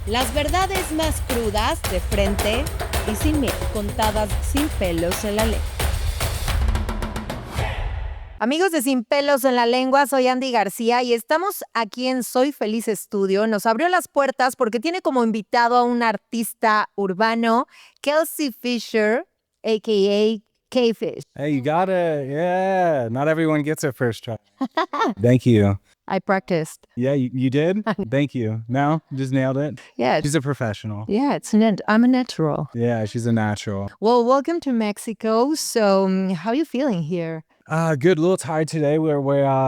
Las verdades más crudas de frente y sin miedo, contadas sin pelos en la lengua. Amigos de Sin Pelos en la Lengua, soy Andy García y estamos aquí en Soy Feliz Estudio. Nos abrió las puertas porque tiene como invitado a un artista urbano, Kelcey Fisher, a.k.a. KFiSH. Hey, you got it. Yeah. Not everyone gets it first try. Thank you. I practiced. Yeah, you did? Thank you. No? Just nailed it? Yeah. She's a professional. Yeah, I'm a natural. Yeah, she's a natural. Well, welcome to Mexico. So, how are you feeling here? Good. A little tired today. We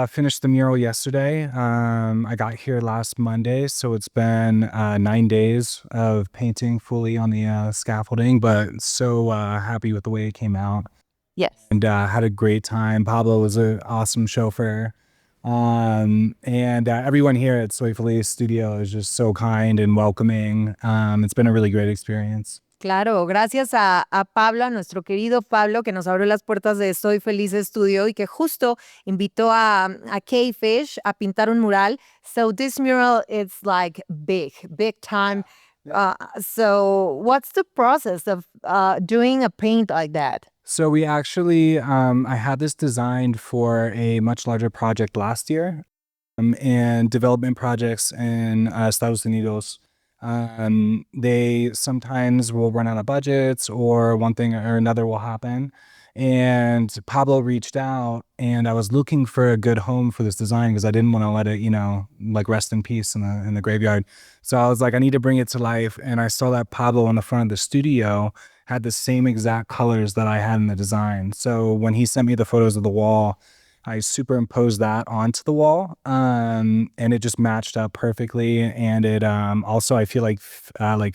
finished the mural yesterday. I got here last Monday, so it's been 9 days of painting fully on the scaffolding, but so happy with the way it came out. Yes. And had a great time. Pablo was an awesome chauffeur. And everyone here at Soy Feliz Studio is just so kind and welcoming. It's been a really great experience. Claro, gracias a Pablo, a nuestro querido Pablo, que nos abrió las puertas de Soy Feliz Estudio y que justo invitó a KFiSH a pintar un mural. So this mural is like big time. So what's the process of doing a paint like that? So we actually, I had this designed for a much larger project last year, and development projects in Estados Unidos. They sometimes will run out of budgets or one thing or another will happen. And Pablo reached out and I was looking for a good home for this design because I didn't want to let it, like rest in peace in the graveyard. So I was like, I need to bring it to life. And I saw that Pablo in the front of the studio had the same exact colors that I had in the design. So when he sent me the photos of the wall, I superimposed that onto the wall, and it just matched up perfectly. And it also, I feel like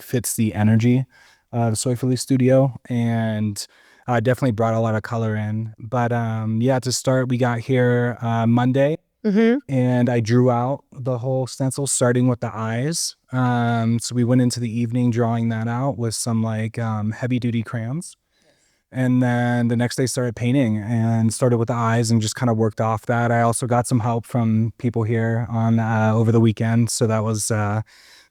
fits the energy of the Soy Feliz Studio, and definitely brought a lot of color in. But yeah, to start, we got here Monday, and I drew out the whole stencil, starting with the eyes. So we went into the evening drawing that out with some heavy duty crayons. And then the next day started painting and started with the eyes and just kind of worked off that. I also got some help from people here on over the weekend. So that was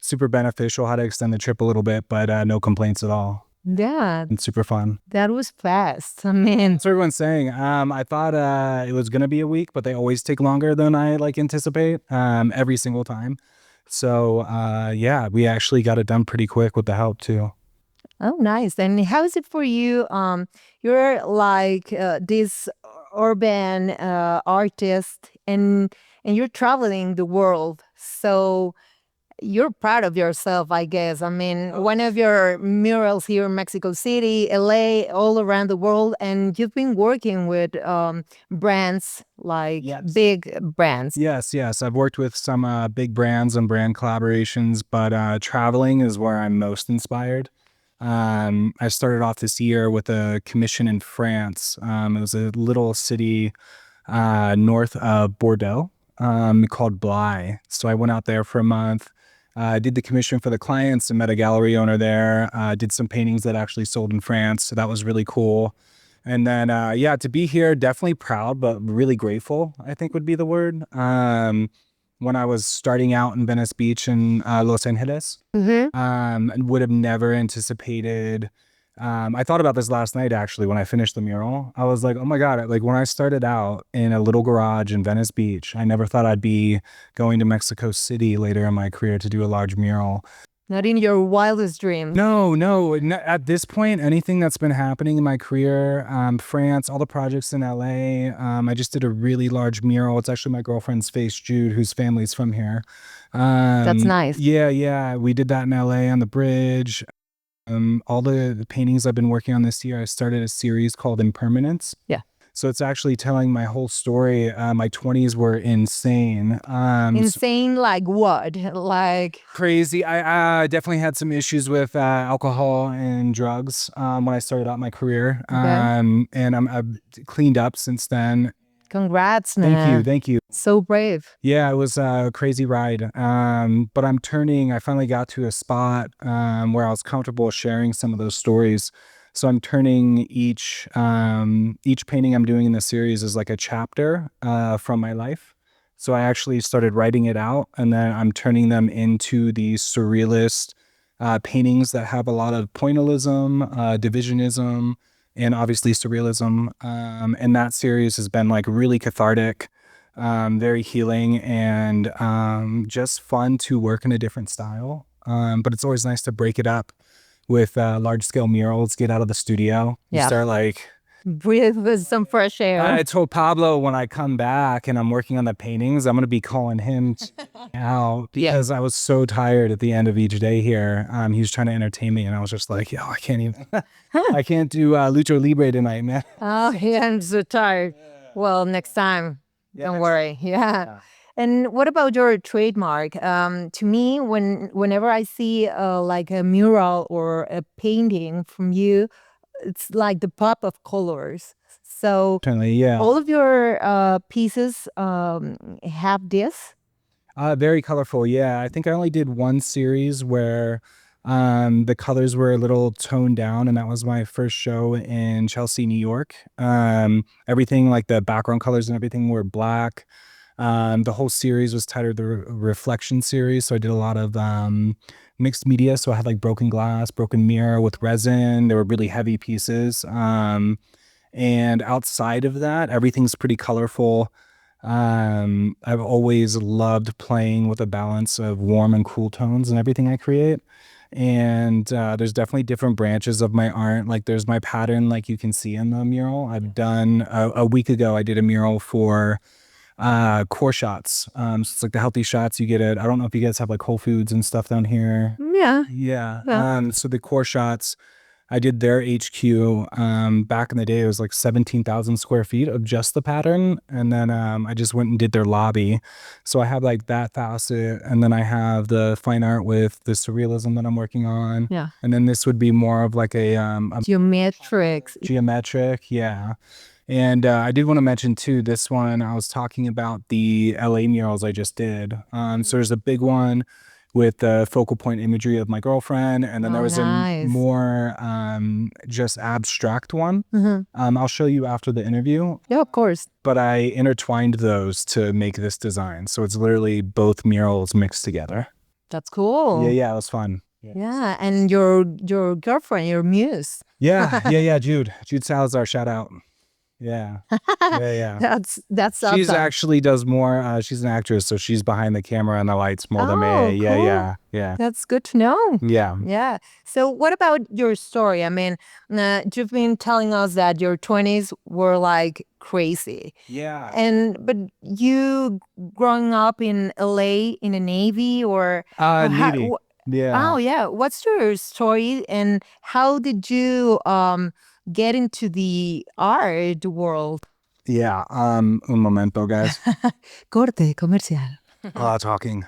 super beneficial. Had to extend the trip a little bit, but no complaints at all. Yeah. It's super fun. That was fast. I mean, that's what everyone's saying. I thought it was going to be a week, but they always take longer than I anticipate every single time. So yeah, we actually got it done pretty quick with the help too. Oh, nice. And how is it for you? You're like this urban artist and you're traveling the world. So you're proud of yourself, I guess. I mean, one of your murals here in Mexico City, LA, all around the world. And you've been working with brands like big brands. Yes. I've worked with some big brands and brand collaborations, but traveling is where I'm most inspired. I started off this year with a commission in France. It was a little city north of Bordeaux called Blaye. So I went out there for a month, did the commission for the clients and met a gallery owner there, did some paintings that actually sold in France. So that was really cool. And then, yeah, to be here, definitely proud, but really grateful, I think would be the word. When I was starting out in Venice Beach in Los Ángeles, and would have never anticipated. I thought about this last night, actually, when I finished the mural. I was like, oh my God, when I started out in a little garage in Venice Beach, I never thought I'd be going to Mexico City later in my career to do a large mural. Not in your wildest dreams. No. At this point, anything that's been happening in my career, France, all the projects in LA, I just did a really large mural. It's actually my girlfriend's face, Jude, whose family's from here. That's nice. Yeah. We did that in LA on the bridge. All the paintings I've been working on this year, I started a series called Impermanence. Yeah. So it's actually telling my whole story. My 20s were insane. Insane like what? Like crazy. I definitely had some issues with alcohol and drugs when I started out my career. Okay. And I've cleaned up since then. Congrats, man. Thank you. So brave. Yeah, it was a crazy ride. But I finally got to a spot where I was comfortable sharing some of those stories. So I'm turning each painting I'm doing in the series is like a chapter from my life. So I actually started writing it out, and then I'm turning them into these surrealist paintings that have a lot of pointillism, divisionism, and obviously surrealism. And that series has been like really cathartic, very healing, and just fun to work in a different style. But it's always nice to break it up with large scale murals, get out of the studio. You start like... breathe with some fresh air. I told Pablo when I come back and I'm working on the paintings, I'm going to be calling him out because I was so tired at the end of each day here. He was trying to entertain me and I was just like, yo, I can't even, I can't do Lucha Libre tonight, man. Oh, yeah, I'm so tired. Well, next time. Don't worry. Yeah. And what about your trademark? To me, whenever I see like a mural or a painting from you, it's like the pop of colors. So all of your pieces have this. Very colorful. Yeah. I think I only did one series where the colors were a little toned down, and that was my first show in Chelsea, New York. Everything like the background colors and everything were black. The whole series was titled the Reflection series. So I did a lot of mixed media. So I had like broken glass, broken mirror with resin. They were really heavy pieces. And outside of that, everything's pretty colorful. I've always loved playing with a balance of warm and cool tones in everything I create. And there's definitely different branches of my art. Like there's my pattern, like you can see in the mural. I've done a week ago, I did a mural for core shots. So it's like the healthy shots you get at, I don't know if you guys have like Whole Foods and stuff down here. Yeah. So the core shots, I did their HQ. Back in the day, it was like 17,000 square feet of just the pattern. And then I just went and did their lobby. So I have like that facet. And then I have the fine art with the surrealism that I'm working on. Yeah. And then this would be more of like a geometric. Yeah. And I did want to mention too, this one, I was talking about the LA murals I just did. So there's a big one with the focal point imagery of my girlfriend. And then there was a more just abstract one. I'll show you after the interview. Yeah, of course. But I intertwined those to make this design. So it's literally both murals mixed together. That's cool. Yeah, it was fun. Yeah, and your girlfriend, your muse. Jude Salazar, shout out. Yeah. That's awesome. She's actually does more. She's an actress, so she's behind the camera and the lights more than me. Cool. Yeah. That's good to know. Yeah. So what about your story? I mean, you've been telling us that your 20s were like crazy. Yeah. But you growing up in LA in a Navy or Navy. Yeah. Oh yeah. What's your story and how did you get into the art world? Yeah. Un momento, guys. Corte comercial. A lot of talking.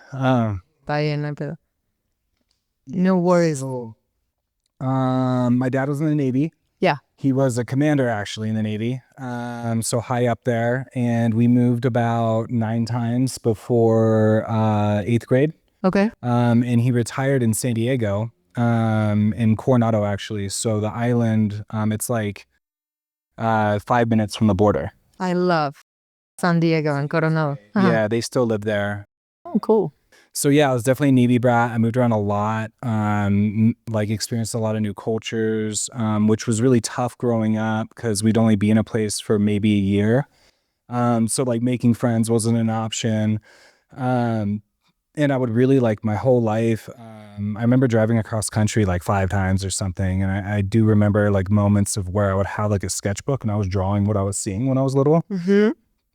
No worries. My dad was in the Navy. Yeah. He was a commander actually in the Navy. So high up there, and we moved about 9 times before 8th grade. Okay. And he retired in San Diego. In Coronado actually. So the island, it's like 5 minutes from the border. I love San Diego and Coronado. Yeah, they still live there. Oh, cool. So yeah, I was definitely a Navy brat. I moved around a lot, like experienced a lot of new cultures, which was really tough growing up because we'd only be in a place for maybe a year. So like making friends wasn't an option. And I would really like my whole life. I remember driving across country like 5 times or something. And I do remember like moments of where I would have like a sketchbook and I was drawing what I was seeing when I was little.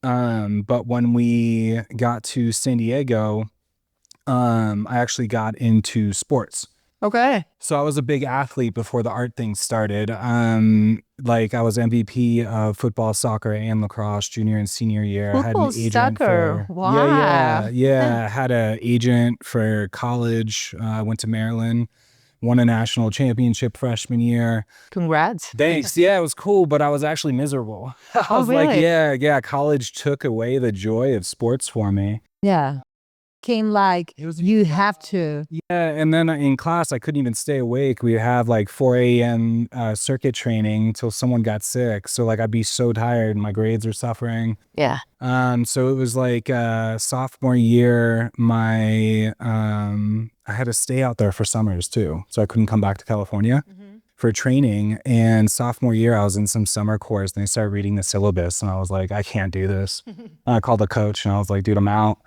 But when we got to San Diego, I actually got into sports. Okay. So I was a big athlete before the art thing started. Like I was MVP of football, soccer, and lacrosse junior and senior year. I had an agent soccer. Wow. Yeah. I had an agent for college. I went to Maryland, won a national championship freshman year. Congrats. Thanks. Yeah, it was cool, but I was actually miserable. I was really? like, college took away the joy of sports for me. Yeah. became like, you have to. Yeah, and then in class, I couldn't even stay awake. We'd have like 4 a.m. Circuit training until someone got sick. So like I'd be so tired and my grades were suffering. Yeah. So it was like sophomore year, I had to stay out there for summers too. So I couldn't come back to California for training. And sophomore year, I was in some summer course and they started reading the syllabus and I was like, I can't do this. I called the coach and I was like, dude, I'm out.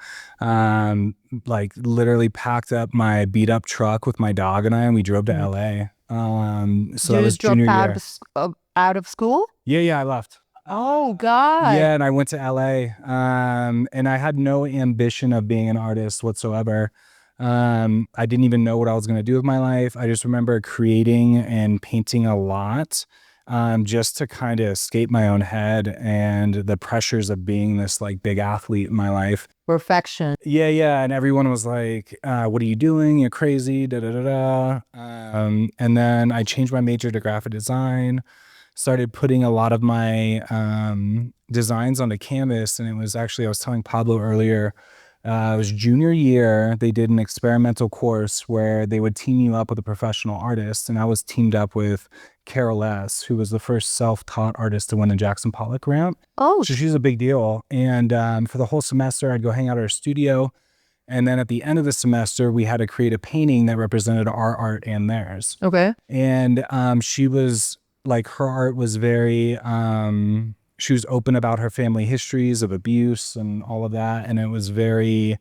Like literally packed up my beat up truck with my dog and we drove to LA. So that was junior year. Out of school? Yeah, I left. Oh God. Yeah, and I went to LA. And I had no ambition of being an artist whatsoever. I didn't even know what I was going to do with my life. I just remember creating and painting a lot, just to kind of escape my own head and the pressures of being this like big athlete in my life. Perfection. Yeah. And everyone was like, what are you doing? You're crazy, da da da da. And then I changed my major to graphic design, started putting a lot of my designs onto canvas. And it was actually, I was telling Pablo earlier, it was junior year, they did an experimental course where they would team you up with a professional artist. And I was teamed up with Carol S., who was the first self-taught artist to win the Jackson Pollock grant. Oh. So she's a big deal. And for the whole semester, I'd go hang out at her studio. And then at the end of the semester, we had to create a painting that represented our art and theirs. Okay. And she was like, her art was very... she was open about her family histories of abuse and all of that. And it was very,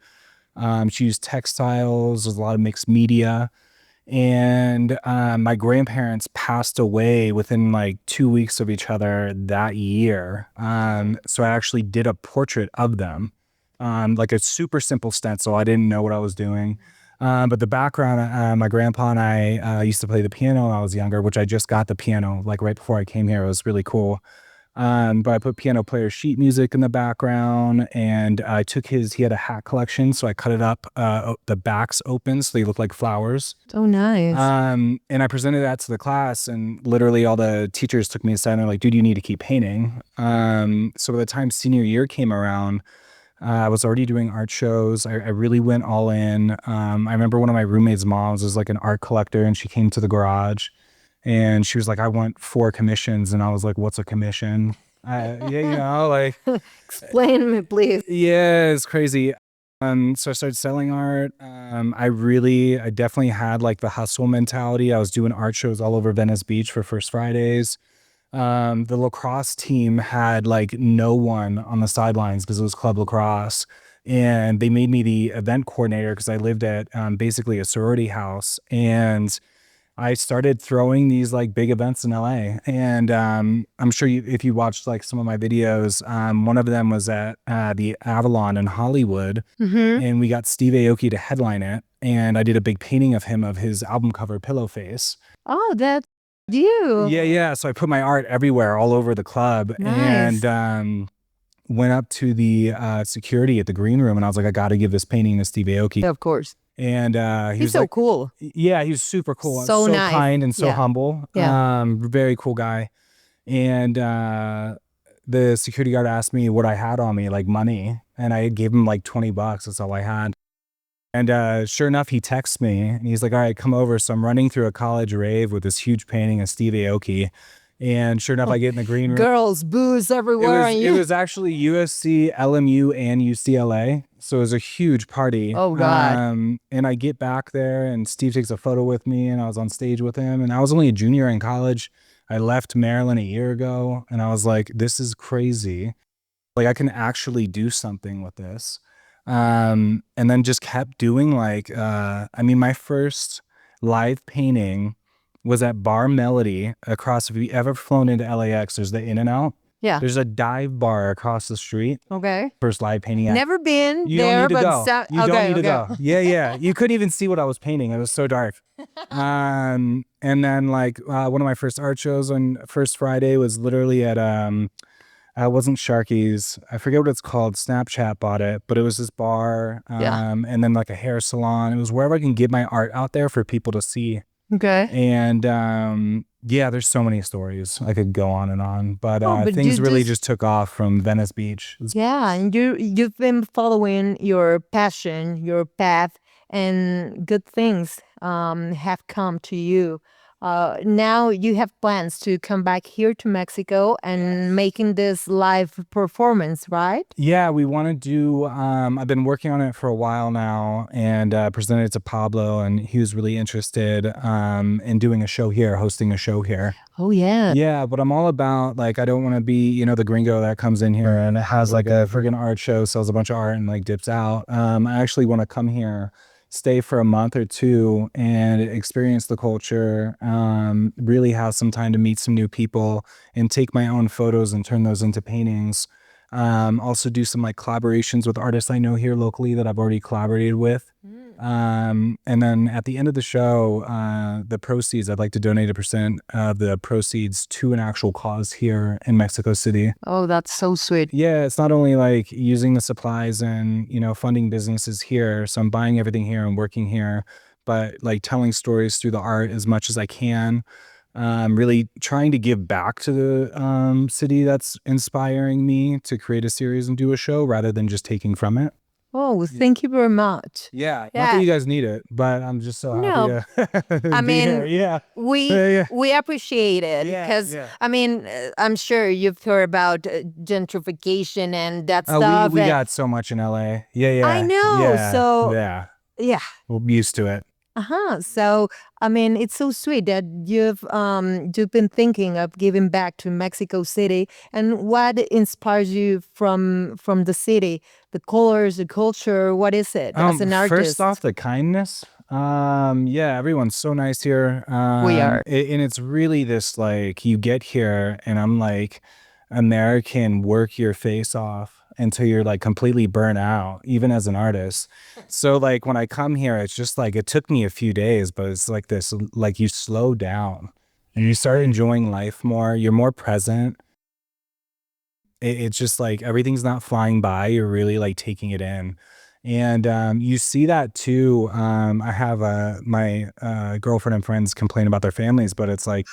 she used textiles, there was a lot of mixed media. And my grandparents passed away within like 2 weeks of each other that year. So I actually did a portrait of them, like a super simple stencil. I didn't know what I was doing. But the background, my grandpa and I used to play the piano when I was younger, which I just got the piano like right before I came here. It was really cool. But I put piano player sheet music in the background, and I took he had a hat collection, so I cut it up, the backs open so they look like flowers. So nice. And I presented that to the class, and literally all the teachers took me aside and they're like, dude, you need to keep painting. So by the time senior year came around, I was already doing art shows. I really went all in. I remember one of my roommates' moms was like an art collector, and she came to the garage. And she was like, I want 4 commissions. And I was like, what's a commission? Like... Explain me, please. Yeah, it's crazy. So I started selling art. I definitely had like the hustle mentality. I was doing art shows all over Venice Beach for First Fridays. The lacrosse team had like no one on the sidelines because it was club lacrosse. And they made me the event coordinator because I lived at basically a sorority house. And I started throwing these like big events in LA. And I'm sure if you watched like some of my videos, one of them was at the Avalon in Hollywood. And we got Steve Aoki to headline it. And I did a big painting of him, of his album cover pillow face. Oh, that's you. Yeah. So I put my art everywhere, all over the club. Nice. And went up to the security at the green room and I was like, I got to give this painting to Steve Aoki. Of course. And he was so like, cool. Yeah, he was super cool. So nice. Kind and so humble. Yeah. Very cool guy. And the security guard asked me what I had on me, like money. And I gave him like $20. That's all I had. And sure enough, he texts me and he's like, all right, come over. So I'm running through a college rave with this huge painting of Steve Aoki. And sure enough, I get in the green room. Girls, booze everywhere. It was actually USC, LMU, and UCLA. So it was a huge party. Oh, God. And I get back there and Steve takes a photo with me and I was on stage with him. And I was only a junior in college. I left Maryland a year ago and I was like, this is crazy. Like I can actually do something with this. And then just kept doing like, my first live painting was at Bar Melody across, if you ever flown into LAX, there's the In-N-Out. Yeah. There's a dive bar across the street. Okay. First live painting. Never been you there, don't need to but go. You don't need to go. Yeah. You couldn't even see what I was painting. It was so dark. And then like one of my first art shows on First Friday was literally at it wasn't Sharky's. I forget what it's called. Snapchat bought it, but it was this bar. And then like a hair salon. It was wherever I can get my art out there for people to see. Okay. And yeah, there's so many stories. I could go on and on, but But things you really just just took off from Venice Beach. yeah, and you've been following your passion, your path, and good things have come to you. Now you have plans to come back here to Mexico and making this live performance, right? Yeah, we want to do. I've been working on it for a while now, and presented it to Pablo, and he was really interested in doing a show here, hosting a show here. Oh yeah. Yeah, but I'm all about, like, I don't want to be, you know, the gringo that comes in here and has like a friggin' art show, sells a bunch of art and like dips out. I actually want to come here, stay for a month or two and experience the culture, really have some time to meet some new people and take my own photos and turn those into paintings. Also do some like collaborations with artists I know here locally that I've already collaborated with. And then at the end of the show, the proceeds, I'd like to donate 1% of the proceeds to an actual cause here in Mexico City. Oh, that's so sweet. Yeah, it's not only like using the supplies and, you know, funding businesses here. So I'm buying everything here and working here, but like telling stories through the art as much as I can. Really trying to give back to the city that's inspiring me to create a series and do a show rather than just taking from it. Oh, thank you very much. Yeah, not Yeah. that you guys need it, but I'm just so happy No, to I be here. mean, Yeah, we yeah, we appreciate it yeah, because yeah. I mean, I'm sure you've heard about gentrification and that We stuff. we And got so much in LA. Yeah, I yeah, know. yeah, So yeah. yeah. We're used to it. So I mean, it's so sweet that you've been thinking of giving back to Mexico City. And what inspires you from the city? The colors, the culture. What is it as an First artist? off, the kindness. Yeah, everyone's so nice here. We are. And it's really this, like, you get here and I'm like, American, work your face off until you're like completely burnt out, even as an artist. So like when I come here, it's just like, it took me a few days, but it's like this, like you slow down and you start enjoying life more. You're more present. It's just like everything's not flying by. You're really like taking it in. And you see that too. I have my girlfriend and friends complain about their families, but it's like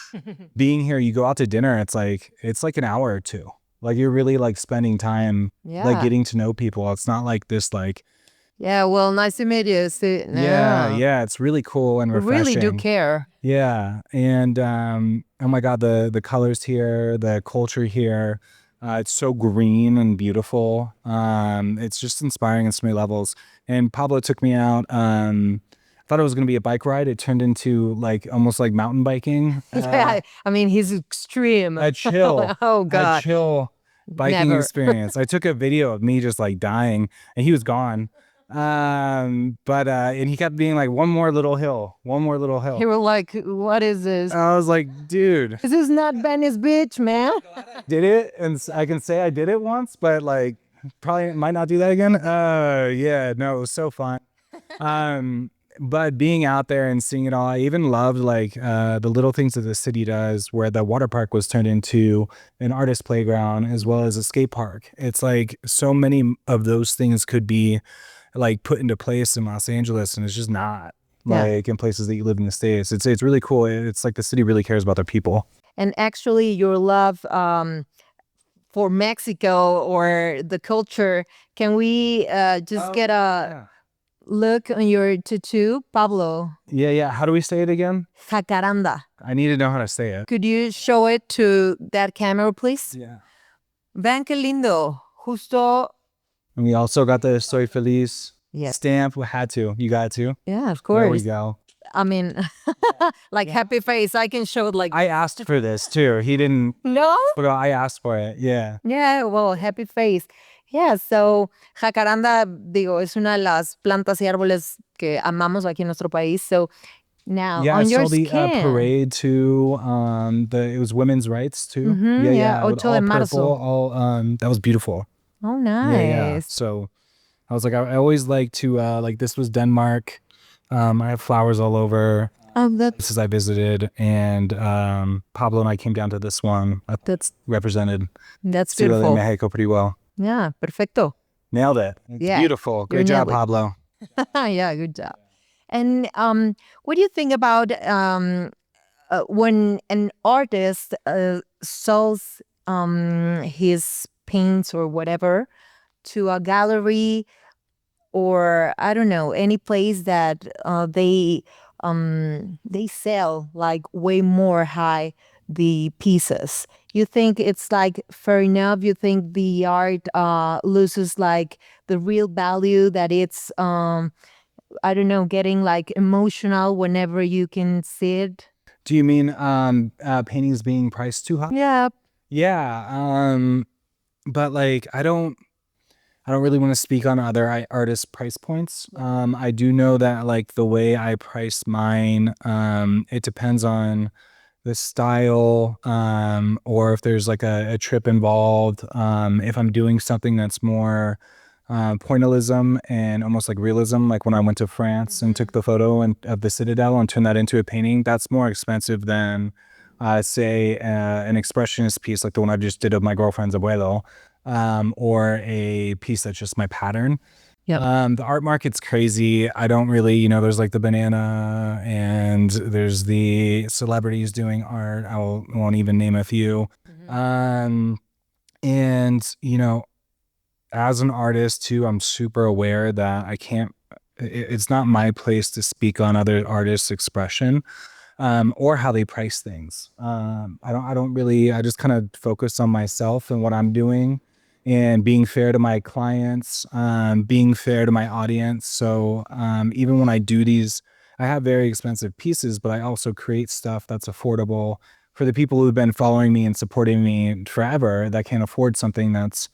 being here, you go out to dinner, it's like an hour or two. Like you're really like spending time like Yeah. getting to know people. It's not like this like Yeah. Well, nice to meet you. yeah, it's really cool and We really do refreshing. care. Yeah. And oh my God, the colors here, the culture here, it's so green and beautiful. It's just inspiring on so many levels. And Pablo took me out. I thought it was going to be a bike ride. It turned into like almost like mountain biking. Yeah. I mean, he's extreme. A chill, Oh a God. chill biking Never. experience. I took a video of me just like dying and he was gone. But and he kept being like, one more little hill, one more little hill. He was like, "What is this? I was like, dude, This is not Venice Beach, man." did it? And I can say I did it once, but like probably might not do that again. Yeah, no, it was so fun. But being out there and seeing it all, I even loved like the little things that the city does, where the water park was turned into an artist playground as well as a skate park. It's like so many of those things could be like put into place in Los Angeles, and it's just not. Yeah. Like in places that you live in the States. It's really cool. It's like the city really cares about their people. And actually, your love for Mexico or the culture. Can we just get a look on your tattoo, Pablo? Yeah. How do we say it again? Jacaranda. I need to know how to say it. Could you show it to that camera, please? Yeah. Vean qué lindo. Justo. And we also got the Estoy Feliz Yes. stamp. We had to. You got to. Yeah, of There we course. go. I mean, like happy face. I can show it like. I asked for this too. He didn't. No? But I asked for it. Yeah. Yeah, well, happy face. Yeah, so jacaranda, digo, es una de las plantas y árboles que amamos aquí en nuestro país. So now Yeah, I on your saw the skin. parade too. It was women's rights too. Yeah, with 8 de all marzo. purple, all that was beautiful. Oh, nice. Yeah. So I was like, I always like to like, this was Denmark. I have flowers all over. Oh, that's Places I visited, and Pablo and I came down to this one. that's Represented Ciudad de beautiful. Mexico pretty well. Yeah, perfecto. Nailed it. It's Yeah, beautiful. Great you job, nailed it. Pablo. Yeah, good job. And what do you think about when an artist sells his paints or whatever to a gallery, or I don't know, any place that they sell like way more high the pieces? You think it's like fair enough? You think the art loses like the real value that it's I don't know, getting like emotional whenever you can see it? Do you mean paintings being priced too high? Yeah. Yeah. But like I don't really want to speak on other artists' price points. I do know that like the way I price mine, it depends on the style, or if there's like a trip involved. If I'm doing something that's more pointillism and almost like realism, like when I went to France and took the photo of the Citadel and turned that into a painting, that's more expensive than, say, an expressionist piece like the one I just did of my girlfriend's abuelo, or a piece that's just my pattern. Yep. The art market's crazy. I don't really, there's like the banana and there's the celebrities doing art. Won't even name a few. And, as an artist too, I'm super aware that it's not my place to speak on other artists' expression, or how they price things. I don't really, I just kind of focus on myself and what I'm doing and being fair to my clients, being fair to my audience. So, even when I do these, I have very expensive pieces, but I also create stuff that's affordable for the people who've been following me and supporting me forever that can't afford something that's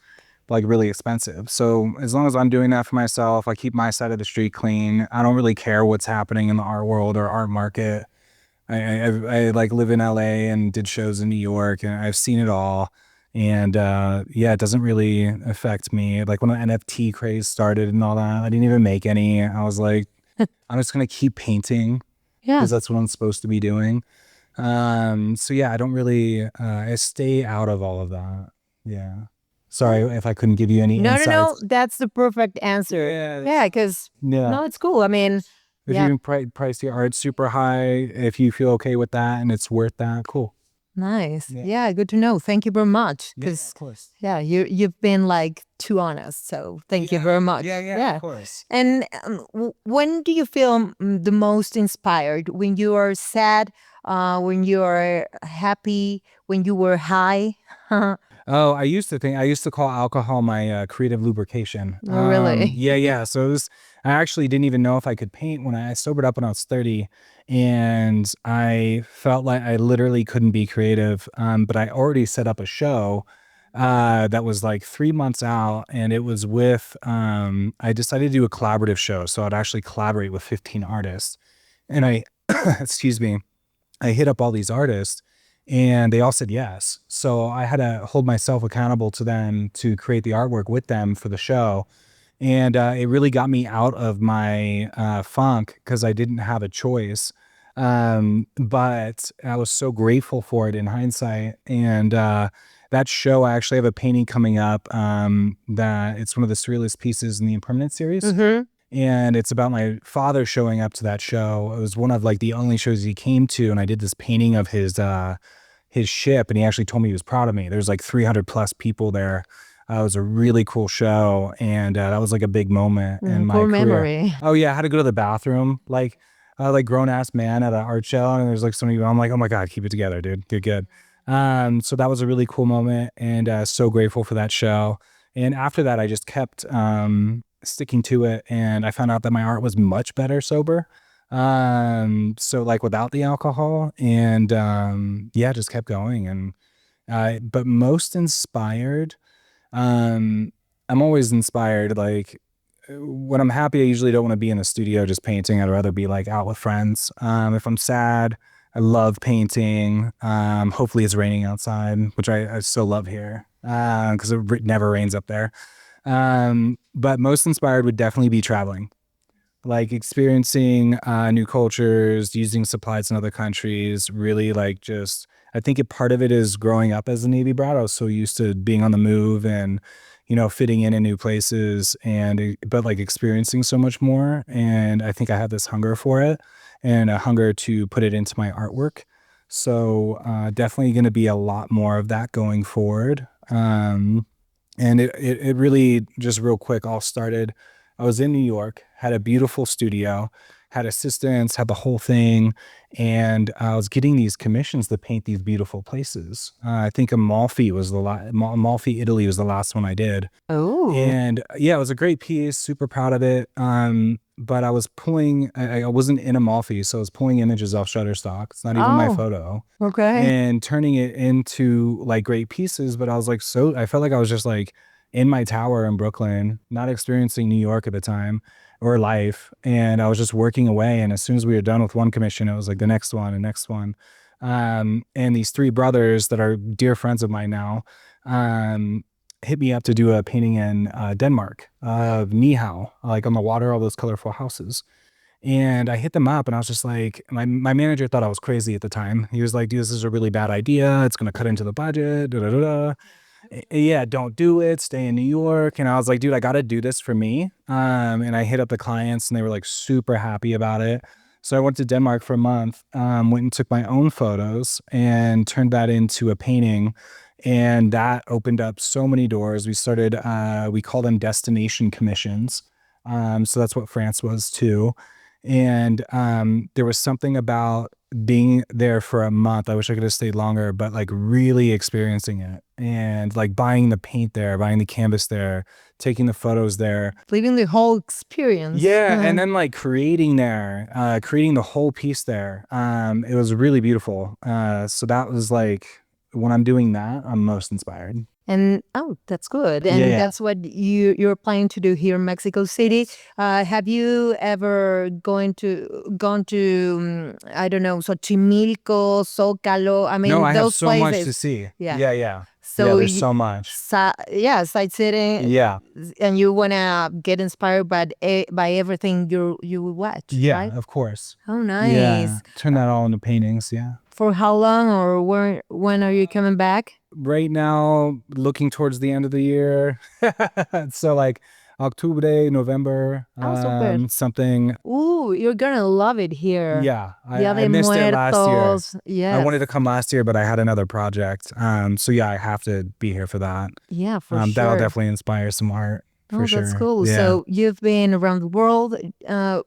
like really expensive. So as long as I'm doing that for myself, I keep my side of the street clean. I don't really care what's happening in the art world or art market. I like live in LA and did shows in New York, and I've seen it all. And yeah, it doesn't really affect me. Like when the NFT craze started and all that, I didn't even make any. I was like, I'm just gonna keep painting Yeah. because that's what I'm supposed to be doing. So yeah, I don't really. I stay out of all of that. Yeah. Sorry if I couldn't give you any No, no, no. insights. That's the perfect answer. Yeah. Yeah, because Yeah. no, it's cool. I mean, If yeah, you can price your art super high, if you feel okay with that and it's worth that, cool. nice. Yeah. Yeah, good to know. Thank you very much. Yeah, Because of course. yeah, you've been like too honest. So thank you very much. Yeah, of course. And when do you feel the most inspired? When you are sad, when you are happy, when you were high? Oh, I used to call alcohol my creative lubrication. Oh, really? Yeah. So I actually didn't even know if I could paint when I sobered up when I was 30, and I felt like I literally couldn't be creative. But I already set up a show that was like 3 months out, and it was with, I decided to do a collaborative show. So I'd actually collaborate with 15 artists. And excuse me, I hit up all these artists and they all said yes. So I had to hold myself accountable to them to create the artwork with them for the show. And it really got me out of my funk because I didn't have a choice. But I was so grateful for it in hindsight. And that show, I actually have a painting coming up, that it's one of the surrealist pieces in the Impermanent series. Mm-hmm. And it's about my father showing up to that show. It was one of like the only shows he came to, and I did this painting of his ship, and he actually told me he was proud of me. There's like 300 plus people there. It was a really cool show, and that was like a big moment in my Cool career. memory. Oh yeah, I had to go to the bathroom like grown ass man at an art show, and there's like so many. I'm like, oh my god, keep it together, dude. You're good. So that was a really cool moment, and so grateful for that show. And after that, I just kept sticking to it, and I found out that my art was much better sober. So like without the alcohol, and yeah, just kept going. And but most inspired, I'm always inspired. Like when I'm happy, I usually don't want to be in the studio just painting. I'd rather be like out with friends. If I'm sad, I love painting. Hopefully it's raining outside, which I still love here because it never rains up there. But most inspired would definitely be traveling, like experiencing new cultures, using supplies in other countries. Really, like just I think part of it is growing up as a Navy brat. I was so used to being on the move and fitting in new places but like experiencing so much more. And I think I have this hunger for it and a hunger to put it into my artwork. So definitely going to be a lot more of that going forward. And it really, just real quick, all started. I was in New York, had a beautiful studio, had assistants, had the whole thing. And I was getting these commissions to paint these beautiful places. I think Amalfi was Amalfi, Italy was the last one I did. Oh. And yeah, it was a great piece, super proud of it. But I was I wasn't in Amalfi, so I was pulling images off Shutterstock. It's not even my photo. Okay. And turning it into like great pieces. But I was like, I felt like I was just like in my tower in Brooklyn, not experiencing New York at the time or life. And I was just working away. And as soon as we were done with one commission, it was like the next one and next one. And these three brothers that are dear friends of mine now, hit me up to do a painting in Denmark of Nihao, like on the water, all those colorful houses. And I hit them up and I was just like, my manager thought I was crazy at the time. He was like, dude, this is a really bad idea. It's going to cut into the budget. Da, da, da, da. Yeah, don't do it. Stay in New York. And I was like, dude, I got to do this for me. And I hit up the clients and they were like super happy about it. So I went to Denmark for a month, went and took my own photos and turned that into a painting. And that opened up so many doors. We started, we call them destination commissions. So that's what France was too. And there was something about being there for a month. I wish I could have stayed longer, but like really experiencing it and like buying the paint there, buying the canvas there, taking the photos there. Living the whole experience. Yeah. And then like creating there, creating the whole piece there. It was really beautiful. So that was like, when I'm doing that, I'm most inspired. And that's good. And that's what you're planning to do here in Mexico City. Have you ever gone to I don't know, Xochimilco, Zócalo? I mean, no, I have those so places. much to see. Yeah. So there's so much. Sightseeing. Yeah. And you wanna get inspired by everything you watch. Yeah, right? of course. Oh, nice. Yeah. Turn that all into paintings. Yeah. For how long, or when are you coming back? Right now, looking towards the end of the year. So like October, November, something. Ooh, you're gonna love it here. Yeah, Dia de I missed it last year. Muertos. Yes. I wanted to come last year, but I had another project. So yeah, I have to be here for that. Yeah, for sure. That'll definitely inspire some art. For sure. That's cool. Yeah. So you've been around the world.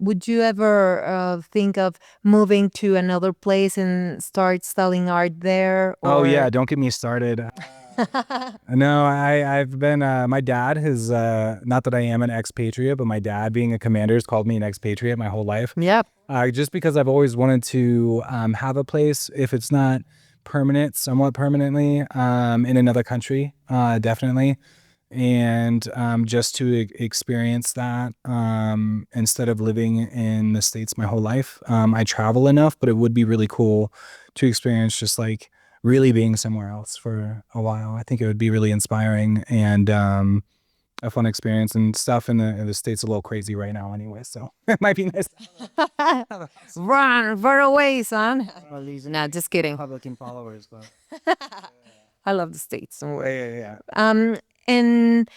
Would you ever think of moving to another place and start selling art there? Oh yeah, don't get me started. No, I've been, my dad has, not that I am an expatriate, but my dad being a commander has called me an expatriate my whole life. Yep. Just because I've always wanted to have a place, if it's not permanent, somewhat permanently, in another country, definitely. And just to experience that instead of living in the States my whole life. I travel enough, but it would be really cool to experience just like really being somewhere else for a while. I think it would be really inspiring and a fun experience, and stuff in the States a little crazy right now anyway, so it might be nice. Run away, son. No, just kidding. Republican followers, but I love the States. Don't worry. yeah. And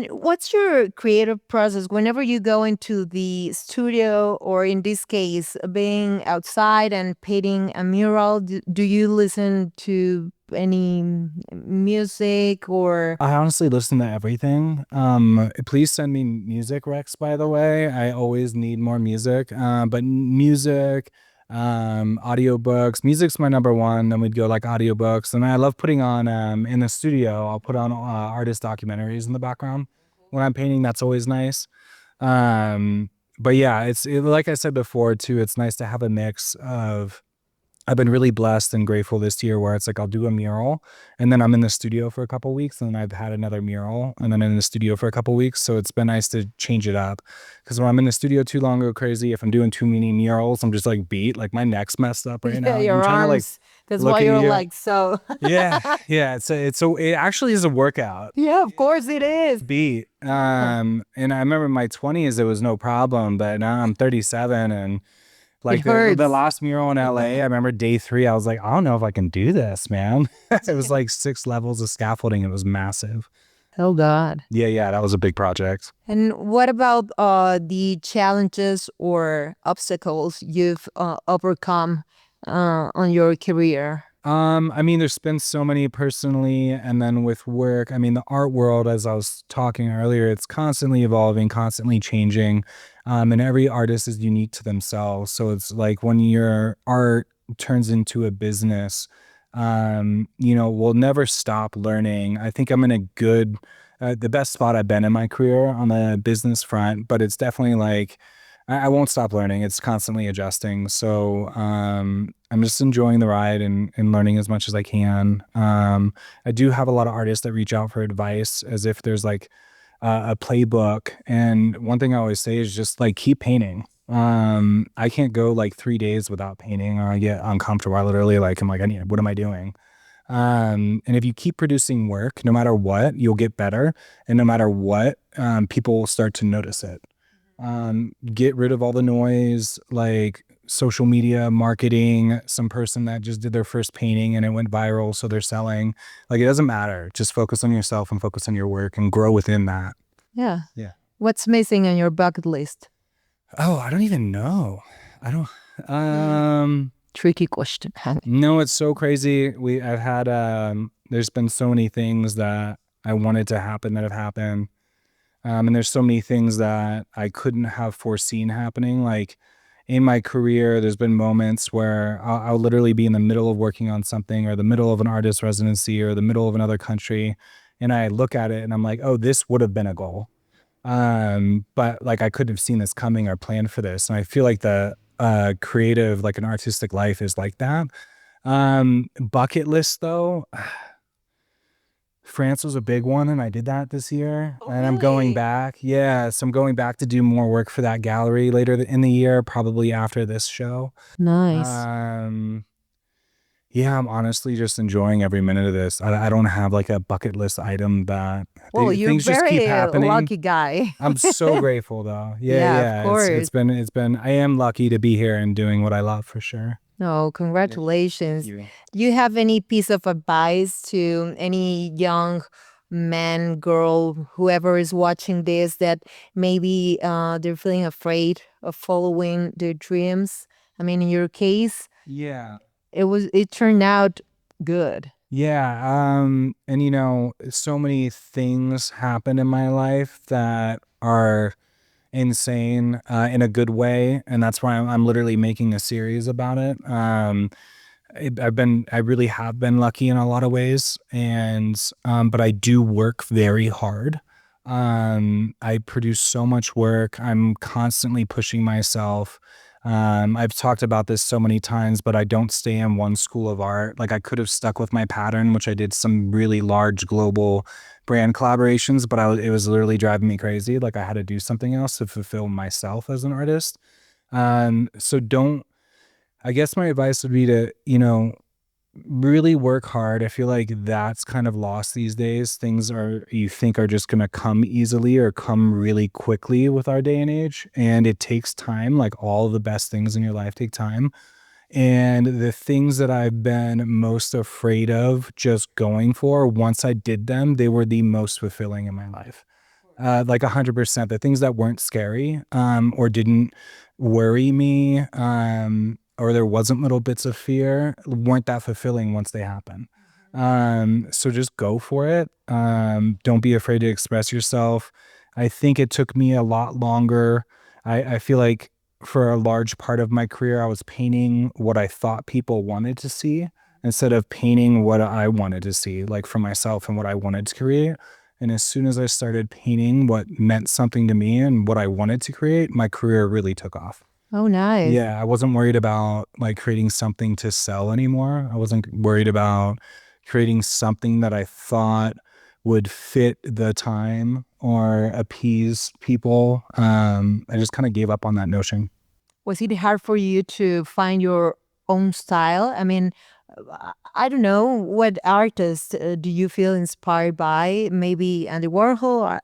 what's your creative process whenever you go into the studio, or in this case, being outside and painting a mural? Do you listen to any music or? I honestly listen to everything. Please send me music recs, by the way. I always need more music. But music, audiobooks. Music's my number one. Then we'd go like audiobooks. And I love putting on in the studio, I'll put on artist documentaries in the background when I'm painting. That's always nice. But yeah, like I said before too, it's nice to have a mix of. I've been really blessed and grateful this year where it's like I'll do a mural and then I'm in the studio for a couple of weeks, and then I've had another mural and then in the studio for a couple of weeks. So it's been nice to change it up, because when I'm in the studio too long, I go crazy. If I'm doing too many murals, I'm just like beat, like my neck's messed up right now. Your I'm arms. That's why you're like so. Yeah. It actually is a workout. Yeah, of course it is. Beat. And I remember in my 20s it was no problem, but now I'm 37 and. Like the last mural in LA, I remember day 3, I was like, I don't know if I can do this, man. It was like 6 levels of scaffolding. It was massive. Oh God. Yeah, that was a big project. And what about the challenges or obstacles you've overcome on your career? I mean, there's been so many personally, and then with work, I mean, the art world, as I was talking earlier, it's constantly evolving, constantly changing. And every artist is unique to themselves. So it's like when your art turns into a business, we'll never stop learning. I think I'm in a good, the best spot I've been in my career on the business front, but it's definitely like, I won't stop learning. It's constantly adjusting. So I'm just enjoying the ride and learning as much as I can. I do have a lot of artists that reach out for advice as if there's like a playbook. And one thing I always say is just like keep painting. I can't go like 3 days without painting or I get uncomfortable. I literally like, I'm like, what am I doing? And if you keep producing work, no matter what, you'll get better. And no matter what, people will start to notice it. Get rid of all the noise, like social media marketing, some person that just did their first painting and it went viral, so they're selling. Like, it doesn't matter. Just focus on yourself and focus on your work and grow within that. Yeah. Yeah. What's missing on your bucket list? Oh, I don't even know. I don't, Tricky question. no, it's so crazy. I've had, there's been so many things that I wanted to happen that have happened. And there's so many things that I couldn't have foreseen happening. Like in my career, there's been moments where I'll literally be in the middle of working on something or the middle of an artist residency or the middle of another country. And I look at it and I'm like, oh, this would have been a goal. But like I couldn't have seen this coming or planned for this. And I feel like the creative, like an artistic life is like that. Bucket list though. France was a big one, and I did that this year. Oh, and I'm going really? back. Yeah, so I'm going back to do more work for that gallery later in the year, probably after this show. Nice. Um, yeah, I'm honestly just enjoying every minute of this. I don't have like a bucket list item that Well, you're things just keep very happening. lucky guy. I'm so grateful though. Yeah, Yeah, of yeah. course. It's been. I am lucky to be here and doing what I love for sure. No, congratulations. You. Do you have any piece of advice to any young man, girl, whoever is watching this that maybe they're feeling afraid of following their dreams? I mean, in your case, Yeah. it turned out good. Yeah, and so many things happen in my life that are insane in a good way, and that's why I'm literally making a series about it. I really have been lucky in a lot of ways, and but I do work very hard. I produce so much work. I'm constantly pushing myself. I've talked about this so many times, but I don't stay in one school of art. Like I could have stuck with my pattern, which I did some really large global brand collaborations, but it was literally driving me crazy. Like I had to do something else to fulfill myself as an artist. So don't, I guess my advice would be to, really work hard. I feel like that's kind of lost these days. Things you think are just going to come easily or come really quickly with our day and age. And it takes time. Like all the best things in your life take time. And the things that I've been most afraid of just going for, once I did them, they were the most fulfilling in my life. Like 100%. The things that weren't scary or didn't worry me or there wasn't little bits of fear weren't that fulfilling once they happen. So just go for it. Don't be afraid to express yourself. I think it took me a lot longer. I feel like for a large part of my career, I was painting what I thought people wanted to see instead of painting what I wanted to see, like for myself and what I wanted to create. And as soon as I started painting what meant something to me and what I wanted to create, my career really took off. Oh, nice. Yeah, I wasn't worried about like creating something to sell anymore. I wasn't worried about creating something that I thought would fit the time or appease people. I just kind of gave up on that notion. Was it hard for you to find your own style? I mean, I don't know, what artist do you feel inspired by? Maybe Andy Warhol?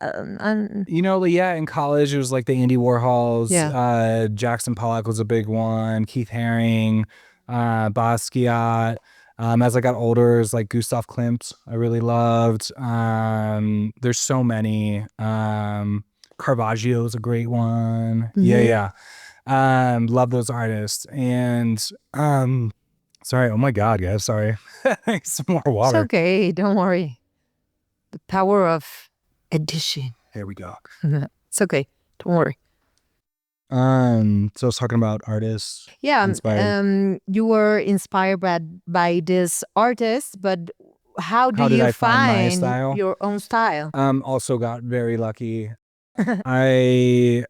Yeah, in college it was like the Andy Warhols. Yeah. Jackson Pollock was a big one. Keith Haring, Basquiat. As I got older, it's like Gustav Klimt, I really loved. There's so many. Caravaggio is a great one. Yeah. Love those artists. And sorry, oh my God, guys, sorry. Some more It's water. okay. Don't worry. The power of addition. Here we go. It's okay. Don't worry. So I was talking about artists. Yeah. Inspired. You were inspired by this artist, but how How did you I find my find style? your own style? Also got very lucky. I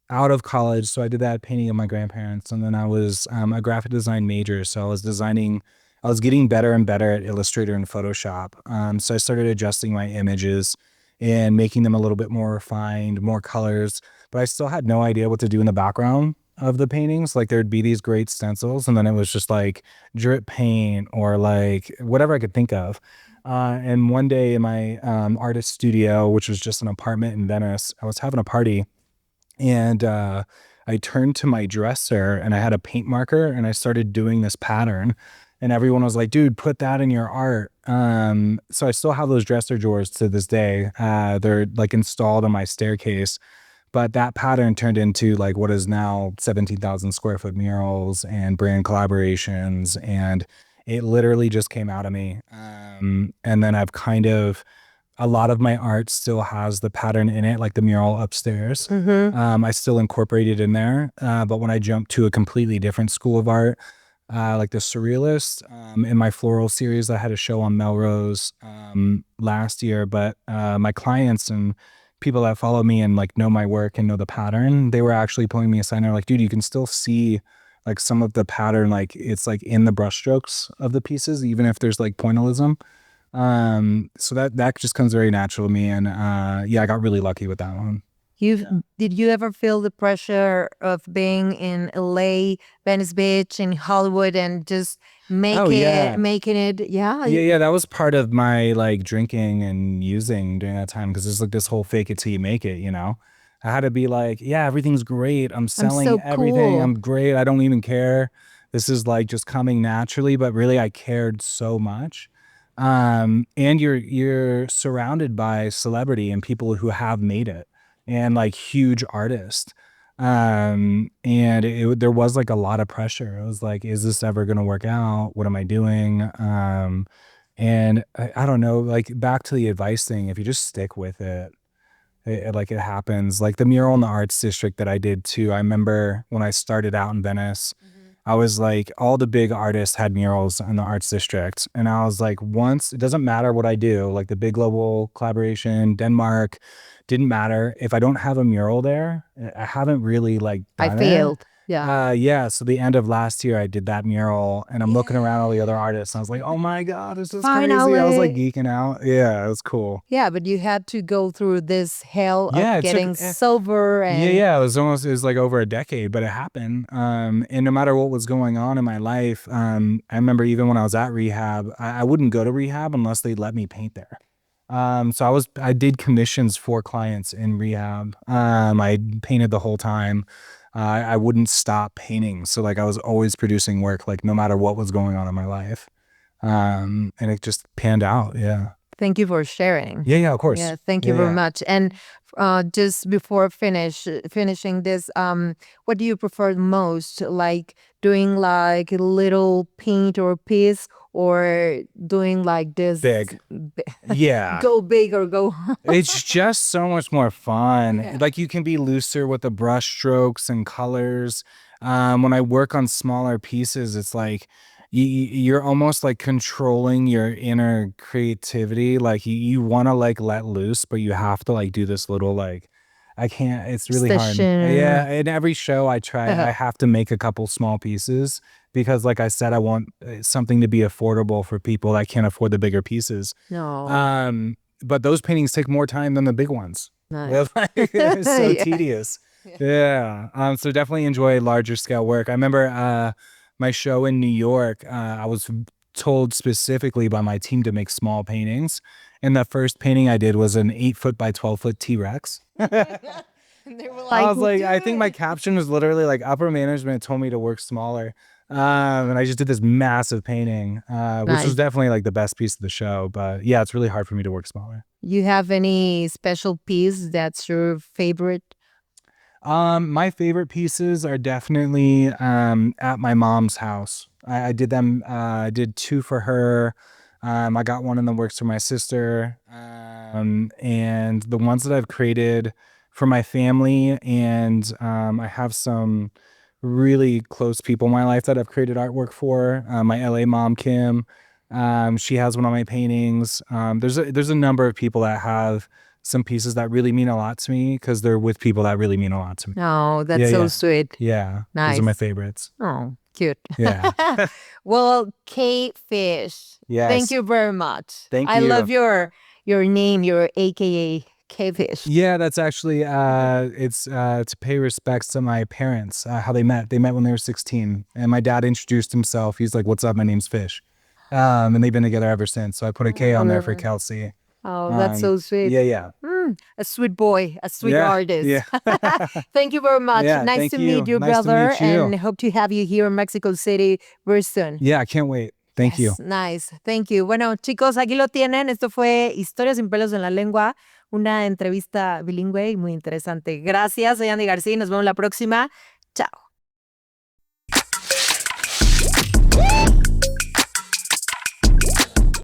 out of college, so I did that painting of my grandparents, and then I was a graphic design major, so I was getting better and better at Illustrator and Photoshop. So I started adjusting my images and making them a little bit more refined, more colors, but I still had no idea what to do in the background of the paintings. Like there'd be these great stencils, and then it was just like drip paint or like whatever I could think of. And one day in my artist studio, which was just an apartment in Venice, I was having a party, and I turned to my dresser and I had a paint marker and I started doing this pattern, and everyone was like, dude, put that in your art. So I still have those dresser drawers to this day. They're like installed on my staircase, but that pattern turned into like what is now 17,000 square foot murals and brand collaborations. And it literally just came out of me. And then a lot of my art still has the pattern in it, like the mural upstairs. I still incorporate it in there. But when I jumped to a completely different school of art, like the surrealist, in my floral series, I had a show on Melrose last year. But my clients and people that follow me and like know my work and know the pattern, they were actually pulling me aside and they're like, dude, you can still see like some of the pattern, like it's like in the brushstrokes of the pieces, even if there's like pointillism. So that just comes very natural to me, and yeah, I got really lucky with that one. Did you ever feel the pressure of being in LA, Venice Beach, in Hollywood, and just making it? Yeah, that was part of my like drinking and using during that time, because there's like this whole fake it till you make it, I had to be like, yeah, everything's great, I'm I'm selling so everything, cool. I'm great, I don't even care, this is like just coming naturally, but really I cared so much. And you're surrounded by celebrity and people who have made it, and like huge artists. And there was like a lot of pressure. It was like, is this ever going to work out? What am I doing? And I don't know, like back to the advice thing, if you just stick with it, like it happens. Like the mural in the arts district that I did too. I remember when I started out in Venice, I was like, all the big artists had murals in the arts district. And I was like, once, it doesn't matter what I do, like the big global collaboration, Denmark, didn't matter. If I don't have a mural there, I haven't really like I done it. failed. Yeah. Yeah. So the end of last year, I did that mural, and I'm looking around all the other artists, and I was like, oh my God, this is crazy. I was like Finally. geeking out. Yeah, it was cool. Yeah, but you had to go through this hell Yeah, of it took, getting sober and yeah, it was like over a decade, but it happened. And no matter what was going on in my life, I remember even when I was at rehab, I wouldn't go to rehab unless they let me paint there. So I did commissions for clients in rehab. I painted the whole time. I wouldn't stop painting. So like I was always producing work, like no matter what was going on in my life. And it just panned out. Yeah. thank you for sharing. Yeah, of course. Yeah, thank you very much. And just before finishing this, what do you prefer most? Like doing like a little paint or piece, or doing like this Big. Yeah. go big or go It's just so much more fun. Yeah. Like you can be looser with the brush strokes and colors. When I work on smaller pieces, it's like you're almost like controlling your inner creativity. Like you want to like let loose, but you have to like do this little like, I can't, it's really hard. session? Yeah. In every show I try, I have to make a couple small pieces, because like I said, I want something to be affordable for people that can't afford the bigger pieces. No. But those paintings take more time than the big ones. Nice. It's so Yeah. tedious. Yeah. So definitely enjoy larger scale work. I remember my show in New York, I was told specifically by my team to make small paintings. And the first painting I did was an 8 foot by 12 foot T-Rex. They were I was like, "Do I think my it." caption was literally like, upper management told me to work smaller. And I just did this massive painting, which was Nice. definitely like the best piece of the show. But yeah, it's really hard for me to work smaller. You have any special piece that's your favorite? My favorite pieces are definitely at my mom's house. I did them. I did two for her. I got one in the works for my sister. And the ones that I've created for my family, and I have some really close people in my life that I've created artwork for. My LA mom, Kim, she has one of my paintings. There's a number of people that have some pieces that really mean a lot to me because they're with people that really mean a lot to me. Oh, that's Yeah, so yeah. sweet. Yeah, Nice. those are my favorites. Oh, cute. Yeah. Well, KFiSH, Yes. thank you very much. Thank I you. love your name, your AKA KFiSH. Yeah, that's actually it's to pay respects to my parents. How they met. They met when they were 16, and my dad introduced himself. He's like, "What's up? My name's Fish," and they've been together ever since. So I put a K on there for Kelcey. Oh, that's so sweet. Yeah, yeah. A sweet boy, a sweet Yeah, artist. yeah. Thank you very much. Yeah, Nice thank to meet you. you, Nice to brother, meet you. and hope to have you here in Mexico City very soon. Yeah, I can't wait. Thank you. Yes, nice. Thank you. Bueno, chicos, aquí lo tienen. Esto fue Historias sin pelos en la lengua, una entrevista bilingüe y muy interesante. Gracias, soy Andy García y nos vemos la próxima. Chao.